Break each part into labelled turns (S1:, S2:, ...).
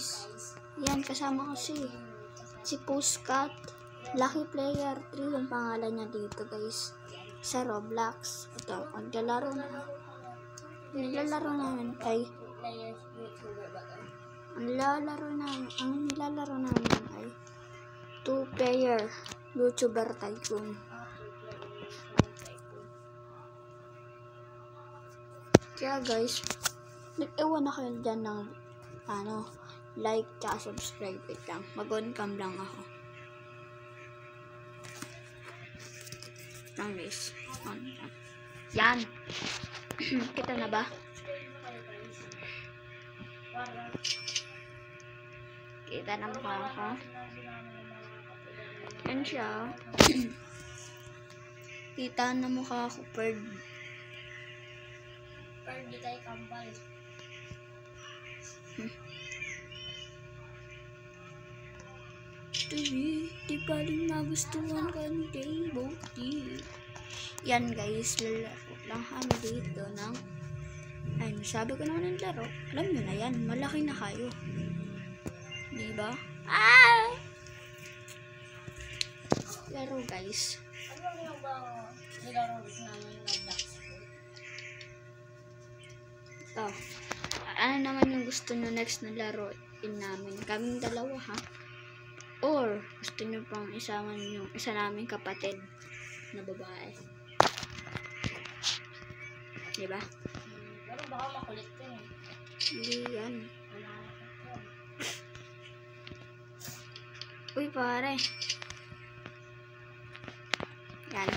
S1: guys. Yan, kasama ko si Puskat. Lucky Player 3 yung pangalan niya dito guys. Sa Roblox. Ito, ang nilalaro namin ay ang nilalaro namin ay 2-player YouTuber Tycoon. Kaya guys, nag-ewan na kayo dyan ng like tsaka subscribe. Wait lang, mag-on cam lang ako. Lang guys, on cam. Yan. Kita na ba? Kita na mukha ko. Yan siya. Kita na mukha ko per
S2: di tayo kambal.
S1: Di pa rin magustuhan ka ni Dayboty. Yan guys, lalaro lang kami dito ng sabi ko naman ng laro. Alam nyo na yan, malaki na kayo. Diba? Laro guys.
S2: Ano yung ba nilaro namin na Black School?
S1: Ito. Ano naman yung gusto nyo next na laruin namin? Kaming dalawa ha? Or gusto nyo pang isama yung isa naming kapatid na babae? Diba?
S2: Pero baka makulit ka eh.
S1: Hindi yan. Uy pare. Yan.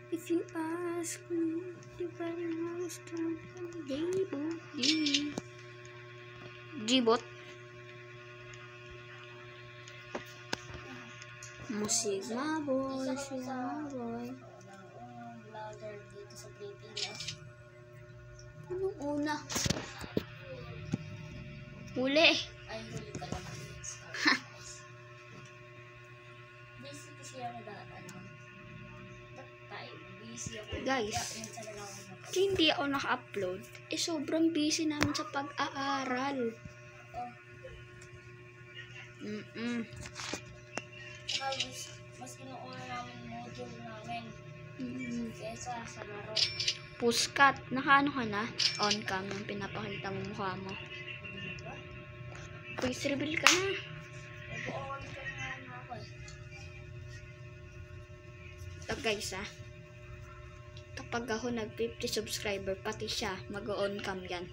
S1: If you ask me, di ba rin gusto ng Dayboty? G-bot? Musik maboy, siya maboy.
S2: Vlogger dito sa Pilipinas.
S1: Anong una? Huli.
S2: Ay, huli ka lang. Busy kasi ako daan. Busy ako.
S1: Guys, hindi ako naka-upload. Sobrang busy namin sa pag-aaral.
S2: Saka mas kinuuna namin module namin kesa sa laro.
S1: Puskat, nakaano ka na? On cam yung pinapakita mo mukha mo. Please reveal ka na.
S2: Nag-on ka na ako eh.
S1: Ito guys kapag ako nag-50 subscriber, pati siya mag-on cam yan.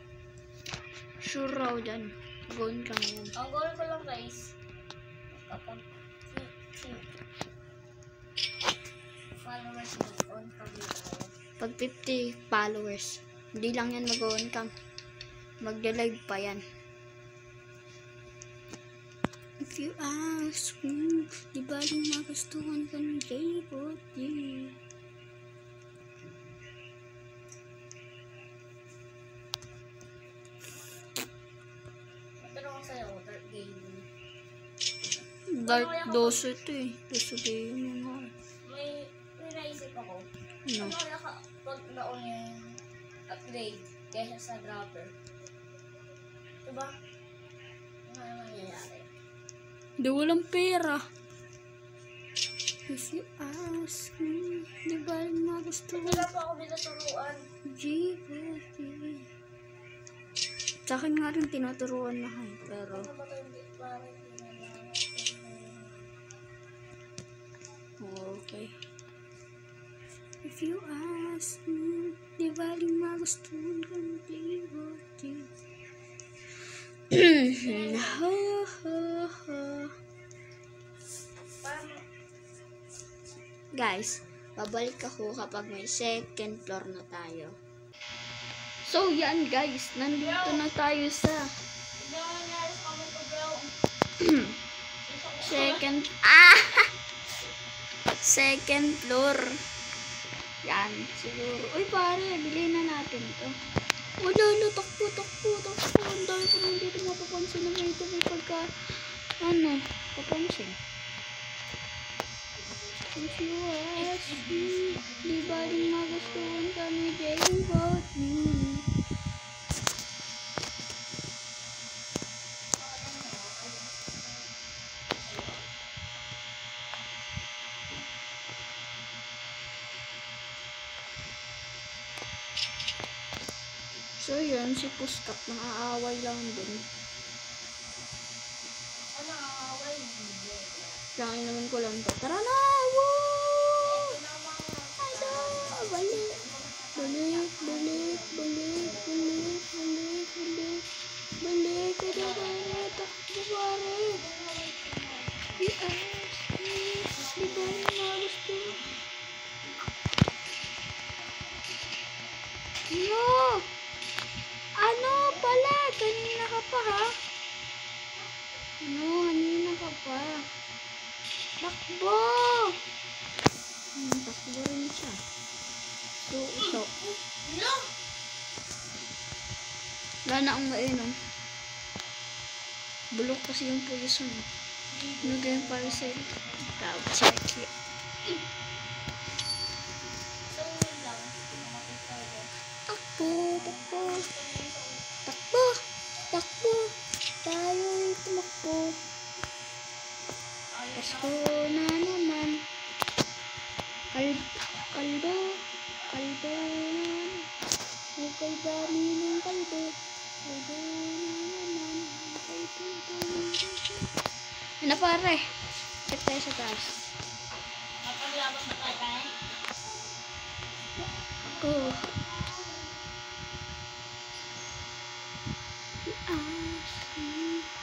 S1: Sure raw dyan. Mag-on cam yan.
S2: Ang goal ko lang guys, kapag followers mag-on kami tayo.
S1: Pag 50 followers, hindi lang yan mag-on cam. Magde-live pa yan. If you ask me, di ba rin magustuhan ka ng Dayboty?
S2: Pero kung sa'yo, third game.
S1: Dark 12 ito eh. 12 game nga.
S2: May naisip ako.
S1: No.
S2: Ano kaya pag naon yung upgrade kaysa sa dropper? Diba? Ano yung mangyayari?
S1: Di walang pera. If you ask me, di ba rin magustuhan?
S2: Wala pa ako binaturuan.
S1: Dayboty. Sa akin nga rin tinuturuan na kayo, pero
S2: Ano ba ito hindi parang
S1: okay. If you ask me, di ba rin magustuhan ka ng Dayboty? Guys, babalik ako kapag may second floor na tayo. So yan guys, nandito na tayo sa
S2: Hindi ako nangyari sa comment ko, bro.
S1: second floor. Yan, siguro. Uy pare, bilhin na natin to. Wala, takpo. Ang dami ko nang dito mapapansin na may ito may pagka, papansin. If you ask me, So yun, si Puskat nang aaway lang din.
S2: Ano ang away?
S1: Kaya naman ko lang to. Tara na! Woo! Ano? Balik! Balik! Balik! Balik! Balik! Balik! Balik! Balik! Ito pare! Takbo pare! Yes! Yes! Di ba yung mga gusto? No! Ano pala? Kanina ka pa ha? No, kanina ka pa. Takbo! Takbo rin siya. So, ito.
S2: No!
S1: Wala na akong mainom. Bulok kasi yung poison. Ano ganyan para sa'yo? Tawag check it.
S2: So, yun lang.
S1: Takbo! Takbo! Takbo! Takbo! Tayo'y tumakbo. Pasko na naman. Kalbo. Kalbo naman. Okay, dami ng kalbo. Kalbo na naman. Okay, dami ng kalbo. Ano pare? Check tayo sa taas.
S2: Mapaglabas na tayo.
S1: Oh.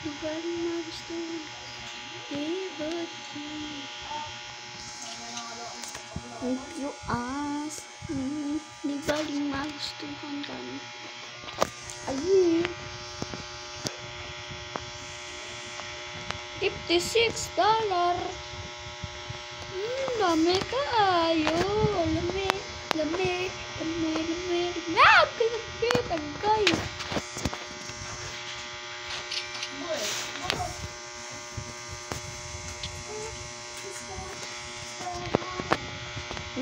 S1: Lugar na gusto. If you ask, di ba rin magustuhan ka? Ayun. $56. Dami ka ayo. Lami. Ah! Tagay.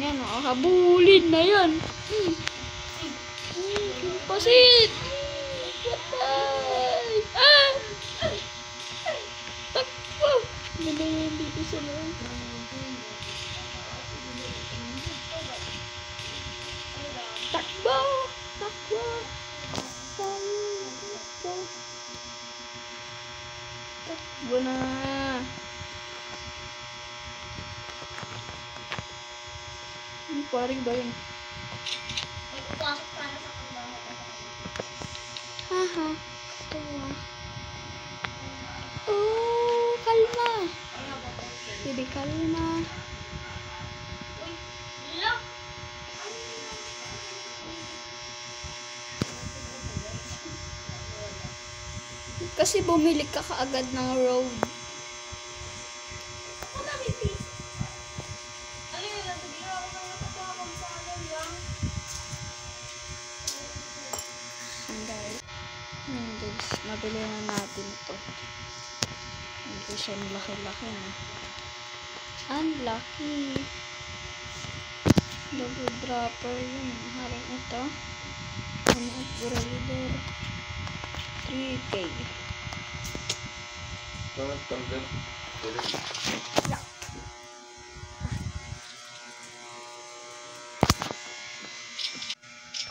S1: Yan o, habulin na yan. Pasit! Patay! Ah! Takbo! Ganda yan dito sa loob. Takbo! Takbo! Takbo! Takbo na! Ano paring ba yun?
S2: May kupasok sana sa trabaho ko.
S1: Haha. Tawa. Oh, kalma.
S2: Ano ba po?
S1: Baby, kalma.
S2: Uy, look!
S1: Kasi bumili ka kaagad ng road.
S2: Ako na, baby. Ano yun? Sabihin ako nang natatawag sa ano lang.
S1: Sandali. Guys, mabili na natin to. Hindi siya laki-laki na. Unlucky. Double dropper yun. Harang ito. Ano upgrader. 3K.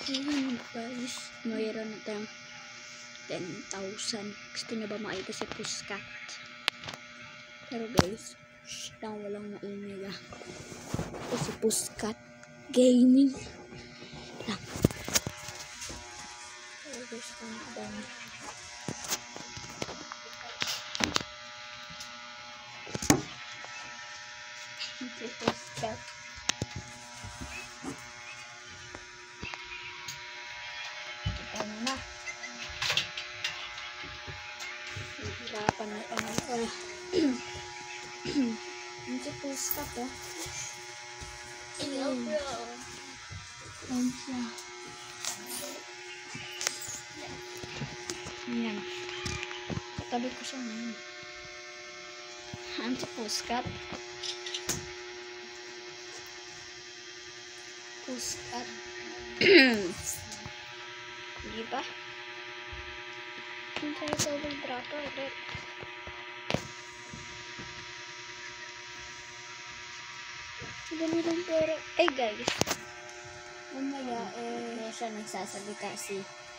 S1: Ayan guys, mayroon na tayong 10,000. Gusto nyo ba makita si Puskat? Pero guys, lang walang maingay ah. Ito si Puskat Gaming lang. Pero guys, ang dami. Si Puskat. Ano na? Hirapan na pangal. Ang si Puskat oh.
S2: Hello, bro.
S1: Ayan siya. Ayan. Katabi ko siya ngayon. Ang si Puskat. Puskat. Hindi ba? Yung tayo double dropper ulit. Ganun pera. Eh guys. Mamaya
S2: Kaya siya nagsasabi kasi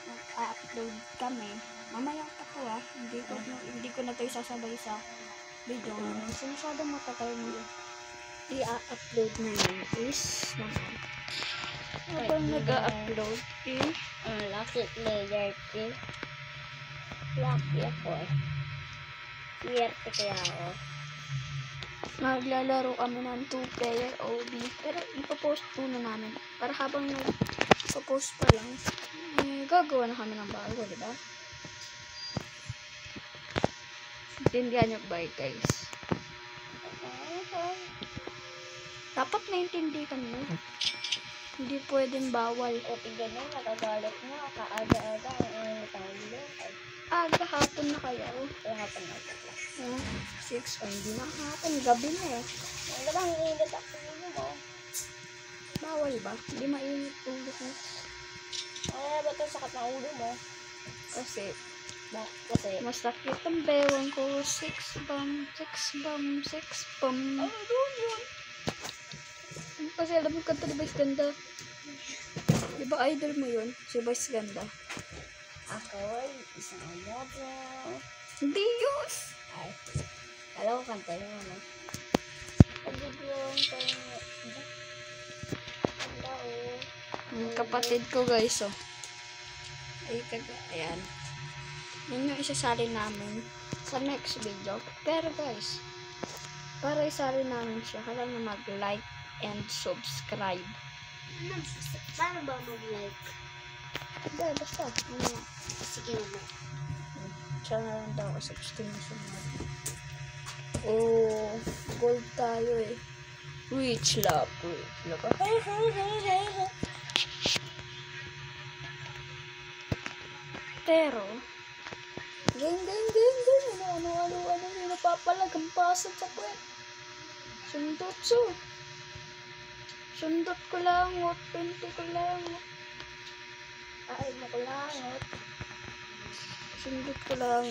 S1: mag-upload kami. Mamaya pa to hindi ko na to isasabay sa video. Masyadong matagal na i-upload na yun is naman. Habang nag-upload
S2: Lucky player ki. Lucky ako eh. Swerte kaya ako.
S1: Naglalaro kami ng 2-player OB. Pero ipopost muna namin. Para habang nagpo-post pa lang, gagawa na kami ng bago, diba? Intindihan niyo ba guys? Dapat naintindihan mo. Hindi pwedeng bawal.
S2: O tignan mo, nakagalit na. Kaaga-aga. Ang tawag
S1: Aga hapon na kaya.
S2: Kaya hapon na ito.
S1: 6. Hindi na hapon. Gabi na eh.
S2: Ang gabang iinit ako mo.
S1: Bawal ba? Hindi mainit ulo ko.
S2: Kaya ba ito sakit ng ulo mo?
S1: Kasi
S2: Kasi
S1: masakit ang bewang ko. 6 bam.
S2: ano doon yun?
S1: Kasi alam mo kanta ni Vice Ganda. Diba idol mo yun? Si Vice Ganda.
S2: Ako ay isang model.
S1: Hindi yun!
S2: Ay, alam ko kanta yun ano. Pag-ibigyan tayo. Hello.
S1: Kapatid ko guys oh. Ayan. Yun yung isasali namin sa next video. Pero guys, para isali namin siya, kailangan mag-like and subscribe.
S2: Paano ba mag-like?
S1: Hindi, basta.
S2: Sige naman.
S1: Siya na lang daw kasi gusto niya sumunod. Oh, gold tayo eh. Rich love. Pero, ano, may napapalag ang pasad sa puwet. Sundot ko lang, 20 ko lang.
S2: Ay, makulangot.
S1: Sundot ko lang.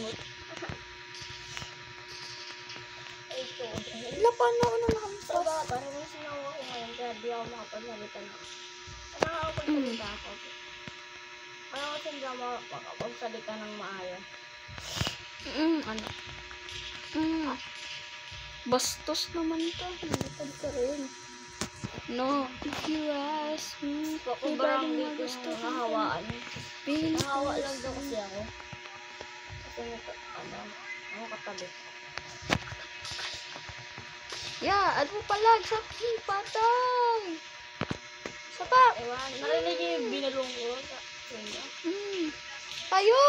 S2: Ay, ito.
S1: Wala pa na ako na nakampas.
S2: Diba, parang may sinawa ko ngayon kaya di ako makapagsalita na. Ano ako pagsalita ako? Ano kasi hindi ako makapagsalita ng maayos?
S1: Ano? Bastos naman to. Nalipad ka rin. No, if you ask me,
S2: Kung barang hindi ko yung nahawaan. Nahawa lang daw kasi ako. Kasi ako katabi.
S1: Yeah, ano pala? Sakit, patay! Sapa!
S2: Ewan, narinig niyo yung binalong ko sa kanya.
S1: Tayo!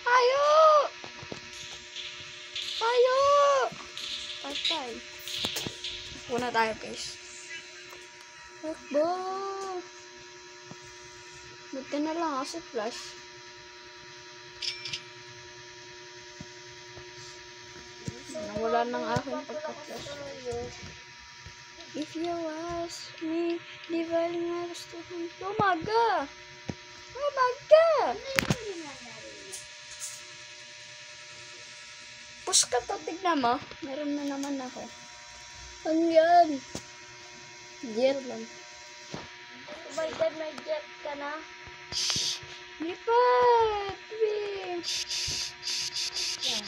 S1: Tayo! Tayo! Patay. Una tayo guys. Takbo! Buti na lang kasi flash. Nawala ng aking pagka-flash. If you ask me, di baling nga gusto kong umaga! Umaga! Push ka to, tignan mo. Meron na naman ako. Ano yan? Jet lang.
S2: Oh my God, may jet ka na.
S1: Lipat! Bing!
S2: Yan.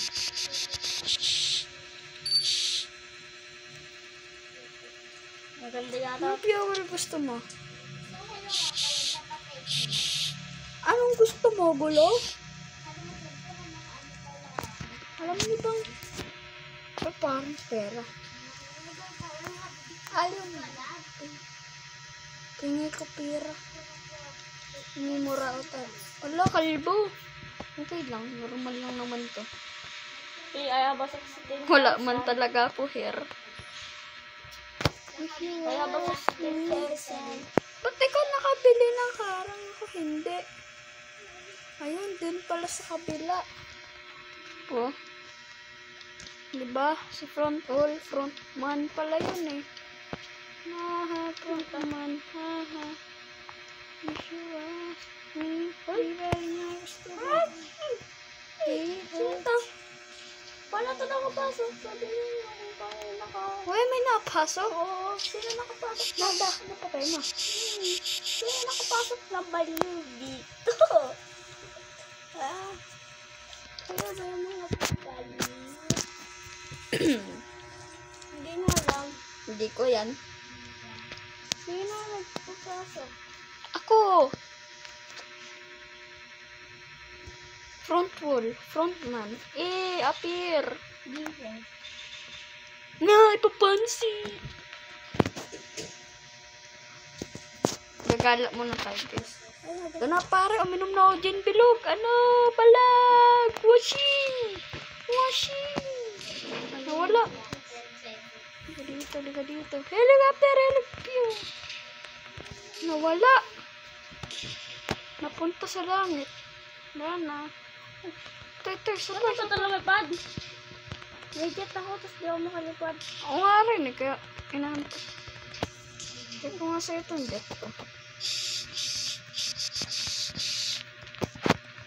S2: Maganda yata.
S1: Anong fuel gusto mo? Anong gusto mo, gulo? Alam niyo bang parang pera? Ayaw mo. Tingin ko pera. Mumura o tayo. Wala, kalbo. Okay lang, normal lang naman to.
S2: Kaya ba sa 16,000?
S1: Wala man talaga ako hair.
S2: Kaya ba sa 16,000?
S1: Ba't ikaw nakabili ng karang ako hindi? Ayun, din pala sa kabila. Oh. Diba? Si front man pala yun eh. Haha, frontman. Haha. If you ask me, di ba nice to be?
S2: Paano ito nakapasok? Sabi niyo kung paano
S1: Uy, may napasok?
S2: Oo, sino nakapasok? nakapasok na.
S1: Ano pa kayo na?
S2: Sino nakapasok na baliw dito? Ah, kaya ba yung mga baliw? Hindi na alam.
S1: Hindi ko yan.
S2: Sino nagpapasok?
S1: Ako! Front wall. Frontman. Appear.
S2: Defense.
S1: Na, ipapansin. Gagala muna tayo, guys. Ito na, pare. Uminom na ako dyan, bilog. Ano? Balag! Washing! Nawala. Liga dito. Helicopter! Nawala. Napunta sa langit. Wala na. Ito,
S2: Ano sa lumipad? May jet ako, tapos di ako makalipad.
S1: Oo nga rin eh, kaya kinahanap. Check ko nga sa'yo itong jet ko.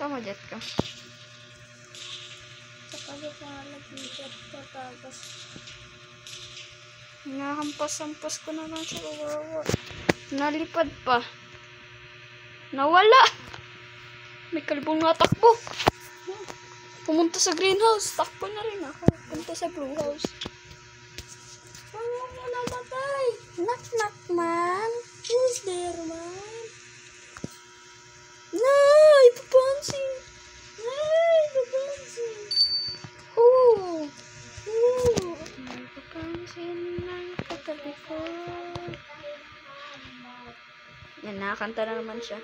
S1: Tama jet ka.
S2: Sa kalit na nag-jet ko, tapos
S1: Hinahampas-hampas ko na lang siya. Kawawa. Nalipad pa. Nawala! May kalbong natakbo. Pumunta sa greenhouse. Takbo na rin ako. Punta sa blue house.
S2: paano ko namatay?
S1: Knock, man.
S2: Who's there, man?
S1: Nay! Papansin!
S2: Ay, napansin.
S1: Oo! May papansin ng katabi ko. Yan, nakakanta na naman siya.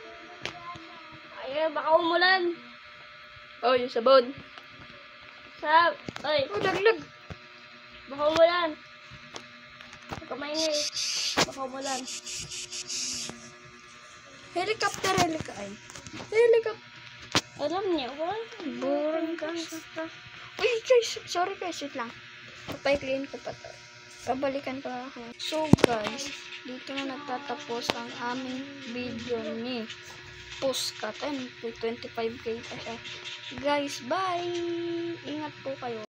S2: Ay, baka umulan.
S1: Oh, yung sabon.
S2: Ay,
S1: Oh, laglag.
S2: baka umulan. Baka maingay. Baka umulan.
S1: Helicopter. Helicopter.
S2: Alam niyo, wala.
S1: Boring ka. Uy, guys. Sorry guys. Wait lang. Papay-clean ko pa to. Pabalikan ko ako. So guys, dito na nagtatapos ang aming video ni Puskat. 25k pa siya. Guys, bye! Ingat po kayo.